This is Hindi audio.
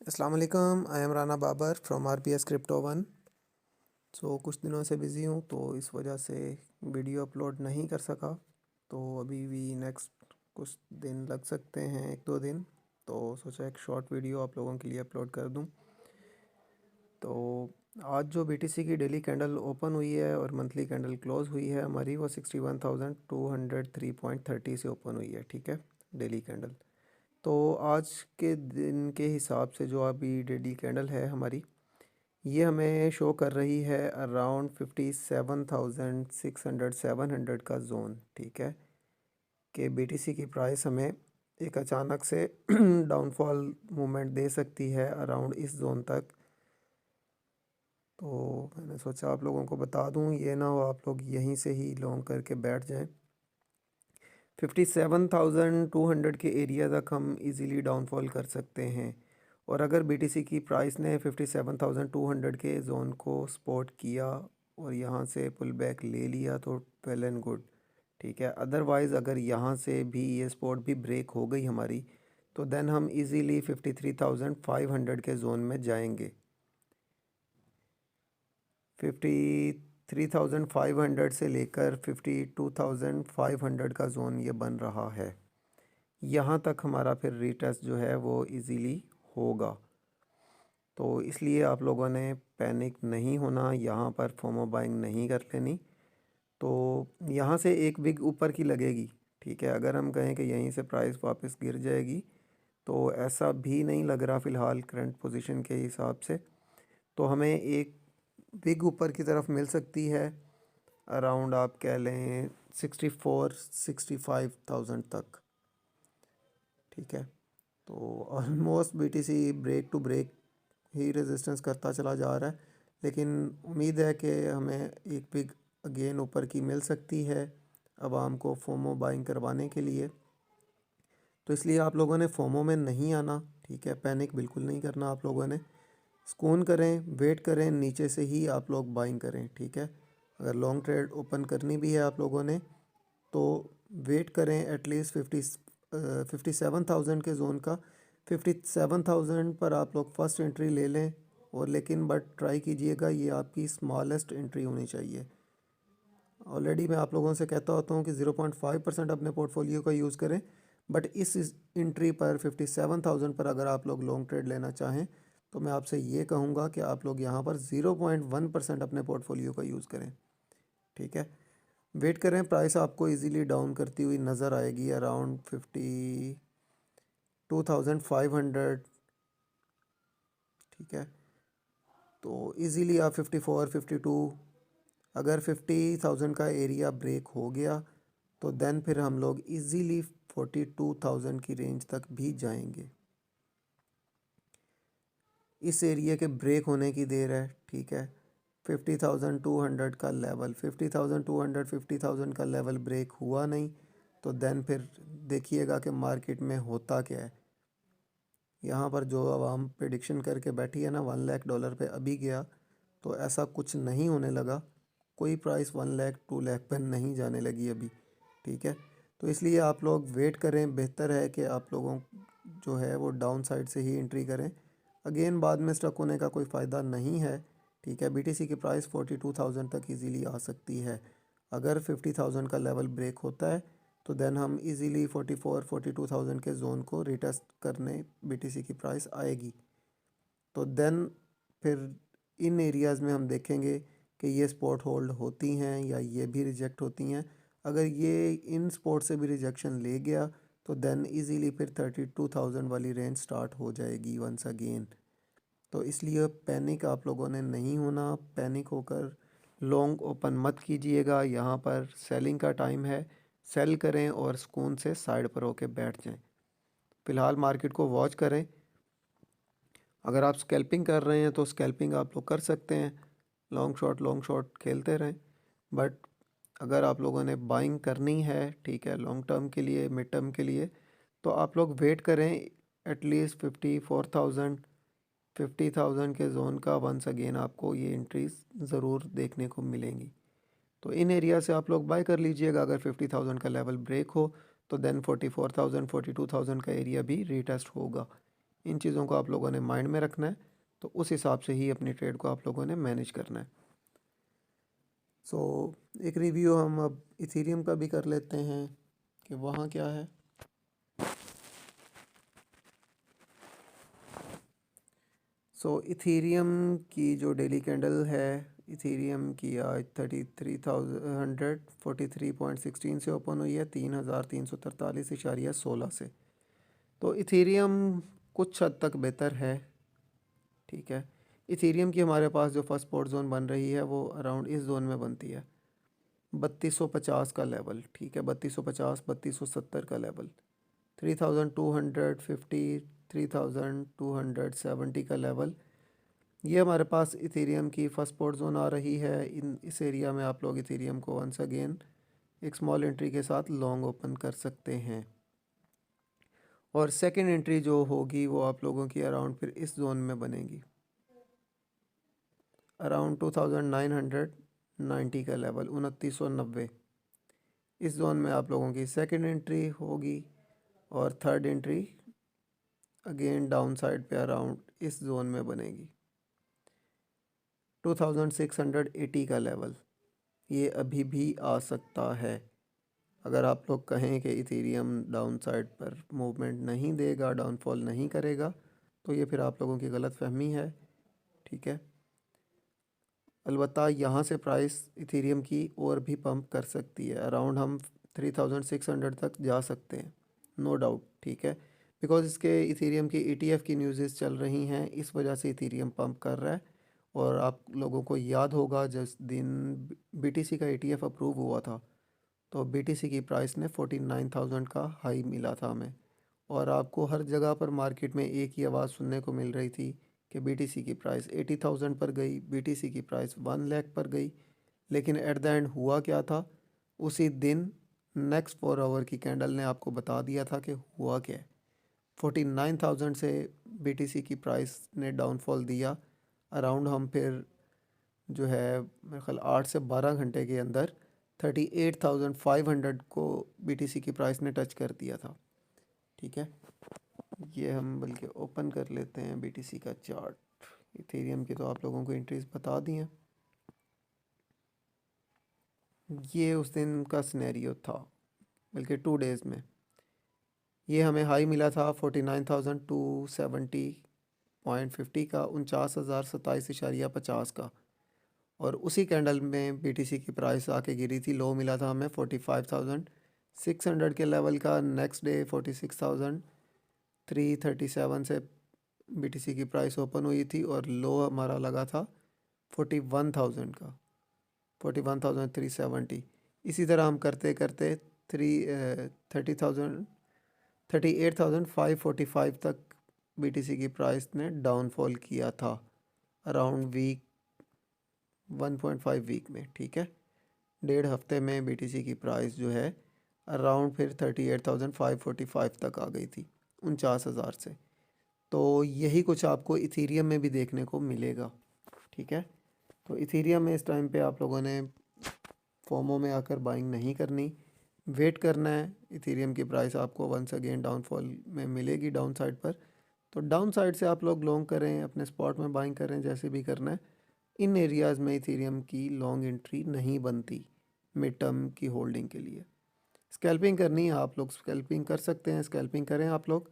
अस्सलाम वालेकुम। I am Rana Babar from RPS crypto one. कुछ दिनों से बिज़ी हूँ तो इस वजह से वीडियो अपलोड नहीं कर सका। तो अभी भी नेक्स्ट कुछ दिन लग सकते हैं, 1-2 दिन। तो सोचा एक शॉर्ट वीडियो आप लोगों के लिए अपलोड कर दूँ। तो आज जो BTC की डेली कैंडल ओपन हुई है और मंथली कैंडल क्लोज हुई है हमारी, वो 61,203.30 से ओपन हुई है। ठीक है, डेली कैंडल। तो आज के दिन के हिसाब से जो अभी डेली कैंडल है हमारी, ये हमें शो कर रही है अराउंड 57,600-700 का जोन। ठीक है, कि BTC की प्राइस हमें एक अचानक से डाउनफॉल मूवमेंट दे सकती है अराउंड इस जोन तक। तो मैंने सोचा आप लोगों को बता दूं, ये ना हो आप लोग यहीं से ही लॉन्ग करके बैठ जाएं। 57,200 के एरिया तक हम इजीली डाउनफॉल कर सकते हैं। और अगर BTC की प्राइस ने 57,200 के जोन को सपोर्ट किया और यहाँ से पुल बैक ले लिया तो वेल एंड गुड। ठीक है, अदरवाइज़ अगर यहाँ से भी ये सपोर्ट भी ब्रेक हो गई हमारी, तो देन हम इजीली 53,500 के जोन में जाएंगे। 53,500 से लेकर 52,500 का जोन ये बन रहा है। यहाँ तक हमारा फिर रीटेस्ट जो है वो इजीली होगा। तो इसलिए आप लोगों ने पैनिक नहीं होना, यहाँ पर फोमो बाइंग नहीं कर लेनी। तो यहाँ से एक बिग ऊपर की लगेगी। ठीक है, अगर हम कहें कि यहीं से प्राइस वापस गिर जाएगी, तो ऐसा भी नहीं लग रहा फ़िलहाल करंट पोजीशन के हिसाब से। तो हमें एक बिग ऊपर की तरफ मिल सकती है अराउंड, आप कह लें 64-65,000 तक। ठीक है, तो almost BTC break to break ही रेजिस्टेंस करता चला जा रहा है, लेकिन उम्मीद है कि हमें एक पिक अगेन ऊपर की मिल सकती है आवाम को फोमो बाइंग करवाने के लिए। तो इसलिए आप लोगों ने फोमो में नहीं आना। ठीक है, पैनिक बिल्कुल नहीं करना आप लोगों ने। सुकून करें, वेट करें, नीचे से ही आप लोग बाइंग करें। ठीक है, अगर लॉन्ग ट्रेड ओपन करनी भी है आप लोगों ने तो वेट करें एटलीस्ट 57,000 के जोन का। 57,000 पर आप लोग फर्स्ट एंट्री ले लें, और लेकिन बट ट्राई कीजिएगा ये आपकी स्मॉलेस्ट एंट्री होनी चाहिए। ऑलरेडी मैं आप लोगों से कहता होता हूँ कि 0.5% अपने पोर्टफोलियो का यूज़ करें, बट इस एंट्री पर 57,000 पर अगर आप लोग लॉन्ग ट्रेड लेना चाहें तो मैं आपसे ये कहूँगा कि आप लोग यहाँ पर 0.1% अपने पोर्टफोलियो का यूज़ करें। ठीक है, वेट करें, प्राइस आपको इजीली डाउन करती हुई नज़र आएगी अराउंड 52,500। ठीक है, तो इजीली आप 54, 52, अगर 50,000 का एरिया ब्रेक हो गया तो देन फिर हम लोग इजीली 42,000 की रेंज तक भी जाएंगे। इस एरिया के ब्रेक होने की देर है। ठीक है, 50,200 का लेवल, 50,200, 50,000 का लेवल ब्रेक हुआ नहीं तो देन फिर देखिएगा कि मार्केट में होता क्या है। यहाँ पर जो आवाम प्रेडिक्शन करके बैठी है ना, $1 लाख पे अभी गया, तो ऐसा कुछ नहीं होने लगा। कोई प्राइस 1 लाख 2 लाख पर नहीं जाने लगी अभी। ठीक है, तो इसलिए आप लोग वेट करें, बेहतर है कि आप लोगों जो है वो डाउन साइड से ही एंट्री करें। अगेन बाद में स्टक होने का कोई फ़ायदा नहीं है। ठीक है, BTC की प्राइस 42,000 तक इजीली आ सकती है। अगर 50,000 का लेवल ब्रेक होता है तो देन हम इजीली 44-42,000 के जोन को रिटेस्ट करने BTC की प्राइस आएगी। तो देन फिर इन एरियाज़ में हम देखेंगे कि ये स्पॉट होल्ड होती हैं या ये भी रिजेक्ट होती हैं। अगर ये इन स्पॉट से भी रिजेक्शन ले गया तो देन इजीली फिर 32,000 वाली रेंज स्टार्ट हो जाएगी वंस अगेन। तो इसलिए पैनिक आप लोगों ने नहीं होना। पैनिक होकर लॉन्ग ओपन मत कीजिएगा, यहाँ पर सेलिंग का टाइम है। सेल करें और सुकून से साइड पर होकर बैठ जाएं। फ़िलहाल मार्केट को वॉच करें। अगर आप स्कैल्पिंग कर रहे हैं तो स्कैल्पिंग आप लोग कर सकते हैं, लॉन्ग शॉट खेलते रहें। बट अगर आप लोगों ने बाइंग करनी है, ठीक है, लॉन्ग टर्म के लिए, मिड टर्म के लिए, तो आप लोग वेट करें एटलीस्ट 54,000, 50,000 के जोन का। वंस अगेन आपको ये एंट्रीज ज़रूर देखने को मिलेंगी। तो इन एरिया से आप लोग बाय कर लीजिएगा। अगर 50,000 का लेवल ब्रेक हो तो देन 44,000, 42,000 का एरिया भी रीटेस्ट होगा। इन चीज़ों को आप लोगों ने माइंड में रखना है, तो उस हिसाब से ही अपनी ट्रेड को आप लोगों ने मैनेज करना है। सो एक रिव्यू हम अब इथेरियम का भी कर लेते हैं कि वहाँ क्या है। सो इथेरियम की जो डेली कैंडल है, इथेरियम की आज 33,143.16 से ओपन हुई है, 3,343.16 से। तो इथेरियम कुछ हद तक बेहतर है, ठीक है। इथेरियम की हमारे पास जो फर्स्ट सपोर्ट जोन बन रही है वो अराउंड इस जोन में बनती है, 3250 का लेवल, ठीक है। 3250, 3270 का लेवल, 3250, 3270 का लेवल, ये हमारे पास इथेरियम की फर्स्ट सपोर्ट जोन आ रही है। इस एरिया में आप लोग इथेरियम को वंस अगेन एक स्मॉल एंट्री के साथ लॉन्ग ओपन कर सकते हैं। और सेकंड एंट्री जो होगी वो आप लोगों की अराउंड फिर इस जोन में बनेगी, अराउंड 2990 का लेवल, 2990। इस जोन में आप लोगों की सेकंड एंट्री होगी और third entry again down side पे अराउंड इस जोन में बनेगी, 2680 का लेवल। ये अभी भी आ सकता है। अगर आप लोग कहें कि इथेरियम डाउन साइड पर मूवमेंट नहीं देगा, डाउनफॉल नहीं करेगा, तो ये फिर आप लोगों की गलत फहमी है, ठीक है। अलबत्ता यहाँ से प्राइस इथेरियम की और भी पंप कर सकती है, अराउंड हम 3600 तक जा सकते हैं, नो डाउट, ठीक है। बिकॉज इसके इथेरियम की ETF की न्यूज़ चल रही हैं, इस वजह से इथेरियम पंप कर रहा है। और आप लोगों को याद होगा जिस दिन BTC का ETF अप्रूव हुआ था, तो BTC की प्राइस ने 49,000 का हाई मिला था हमें। और आपको हर जगह पर मार्केट में एक ही आवाज़ सुनने को मिल रही थी कि BTC की प्राइस 80,000 पर गई, BTC की प्राइस 1 लाख पर गई। लेकिन एट द एंड हुआ क्या था, उसी दिन नेक्स्ट 4 आवर की कैंडल ने आपको बता दिया था कि हुआ क्या है। 49,000 से BTC की प्राइस ने डाउनफॉल दिया। अराउंड हम फिर जो है मेरे ख्याल 8 से 12 घंटे के अंदर 38,500 को BTC की प्राइस ने टच कर दिया था, ठीक है। ये हम बल्कि ओपन कर लेते हैं BTC का चार्ट। इथेरियम की तो आप लोगों को एंट्रीज बता दी हैं। ये उस दिन का सिनेरियो था, बल्कि 2 डेज़ में। ये हमें हाई मिला था 49,270.50 का, 49,027.50 का। और उसी कैंडल में BTC की प्राइस आके गिरी थी, लो मिला था हमें 45,600 के लेवल का। नेक्स्ट डे 46,337 से BTC की प्राइस ओपन हुई थी और लो हमारा लगा था 41,000 का, 41,370। इसी तरह हम करते करते 38,545 तक BTC की प्राइस ने डाउनफॉल किया था, अराउंड वीक 1.5 वीक में, ठीक है। 1.5 हफ्ते में BTC की प्राइस जो है अराउंड फिर 38,545 तक आ गई थी, 49,000 से। तो यही कुछ आपको इथेरियम में भी देखने को मिलेगा, ठीक है। तो इथेरियम में इस टाइम पे आप लोगों ने फोमो में आकर बाइंग नहीं करनी, वेट करना है। इथेरियम की प्राइस आपको वंस अगेन डाउनफॉल में मिलेगी डाउन साइड पर, तो डाउन साइड से आप लोग लॉन्ग करें, अपने स्पॉट में बाइंग करें, जैसे भी करना है। इन एरियाज़ में इथेरियम की लॉन्ग एंट्री नहीं बनती मिड टर्म की होल्डिंग के लिए। स्कैल्पिंग करनी है आप लोग, स्कैल्पिंग कर सकते हैं, स्कैल्पिंग करें आप लोग।